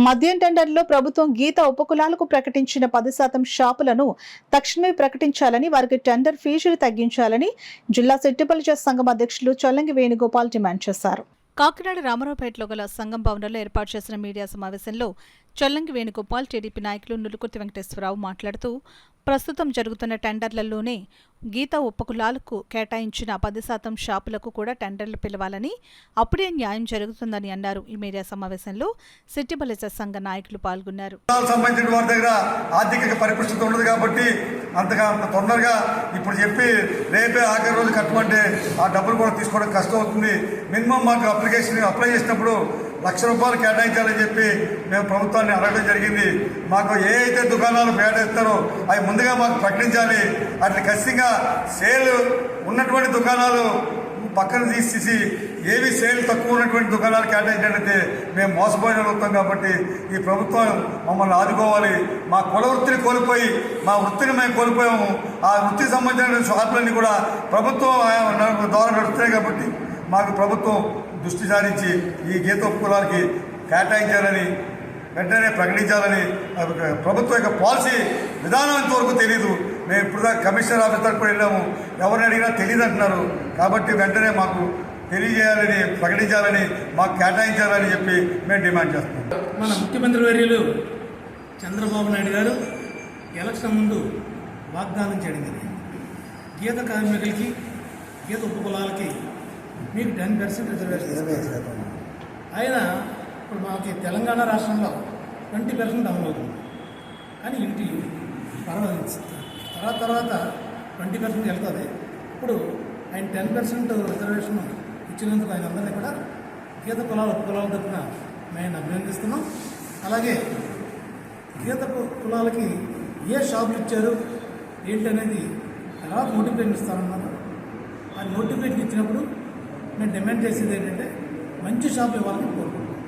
మద్యం టెండర్లో ప్రభుత్వం గీత ఉపకులాలకు ప్రకటించిన 10% షాపులను తక్షణమే ప్రకటించాలని, వారికి టెండర్ ఫీజులు తగ్గించాలని జిల్లా సెట్టిపల్లి సంఘం అధ్యక్షులు చొల్లంగి వేణుగోపాల్ డిమాండ్ చేశారు. కాకినాడ రామారావుపేటలో గల సంఘం భవనంలో ఏర్పాటు చేసిన మీడియా సమావేశంలో చొల్లంగి వేణుగోపాల్, టీడీపీ నాయకులు నులుకుర్తి వెంకటేశ్వరరావు మాట్లాడుతూ, ప్రస్తుతం జరుగుతున్న టెండర్లలోనే గీత ఉపకులాలకు కేటాయించిన 10% షాపులకు కూడా టెండర్లు పిలవాలని, అప్పుడే న్యాయం జరుగుతుందని అన్నారు. ఈ మీడియా సమావేశంలో సెట్టిపల్లి సంఘ నాయకులు పాల్గొన్నారు. సంబంధించిన వారి దగ్గర ఆర్థిక పరిపుష్టి ఉండదు కాబట్టి అంత తొందరగా ఇప్పుడు చెప్పి రేపే ఆఖరి రోజు కట్టమంటే ఆ డబ్బులు కూడా తీసుకోవడం కష్టం అవుతుంది. మినిమం మాకు అప్లై చేసినప్పుడు ₹1,00,000 కేటాయించాలని చెప్పి మేము ప్రభుత్వాన్ని అడగడం జరిగింది. మాకు ఏ అయితే దుకాణాలు కేటాయిస్తారో అవి ముందుగా మాకు ప్రకటించాలి. అట్లా ఖచ్చితంగా సేల్ ఉన్నటువంటి దుకాణాలు పక్కన తీసేసి ఏవి సేల్ తక్కువ ఉన్నటువంటి దుకాణాలు కేటాయించినట్లయితే మేము మోసపోయిన అవుతాం. కాబట్టి ఈ ప్రభుత్వం మమ్మల్ని ఆదుకోవాలి. మా కుల వృత్తిని కోల్పోయి మా వృత్తిని మేము కోల్పోయాము. ఆ వృత్తికి సంబంధించిన షాపులన్నీ కూడా ప్రభుత్వం ద్వారా నడుస్తున్నాయి. కాబట్టి మాకు ప్రభుత్వం దృష్టి సారించి ఈ గీత ఉపకులాలకి కేటాయించాలని, వెంటనే ప్రకటించాలని ప్రభుత్వం యొక్క పాలసీ విధానం ఇంతవరకు తెలీదు. మేము ఇప్పుడు దాకా కమిషనర్ ఆఫీస్ తరఫున వెళ్ళాము, ఎవరిని అడిగినా తెలియదు అంటున్నారు. కాబట్టి వెంటనే మాకు తెలియజేయాలని, ప్రకటించాలని, మాకు కేటాయించాలని చెప్పి మేము డిమాండ్ చేస్తున్నాం. మన ముఖ్యమంత్రి వర్యులు చంద్రబాబు నాయుడు గారు ఎలక్షన్ ముందు వాగ్దానం చేయడం జరిగింది. గీత కార్మికులకి, గీత ఉపకులాలకి మీకు 10% రిజర్వేషన్. ఆయన ఇప్పుడు మాకు తెలంగాణ రాష్ట్రంలో 20% అమలు అవుతుంది. కానీ ఇంటి పర్వాలేదు, తర్వాత 20% వెళ్తుంది. ఇప్పుడు ఆయన 10% రిజర్వేషన్ ఇచ్చినందుకు ఆయన అందరినీ కూడా గీత కులాల ఉపకులాల తరఫున మేము అభినందిస్తున్నాం. అలాగే గీత కులాలకి ఏ షాపులు ఇచ్చారు ఏంటనేది తర్వాత నోటిఫికేషన్ ఇస్తారన్నారు. ఆ నోటిఫికేషన్ ఇచ్చినప్పుడు మేము డిమాండ్ చేసేది ఏంటంటే మంచి షాపులు ఇవ్వాలని కోరుకుంటున్నాం.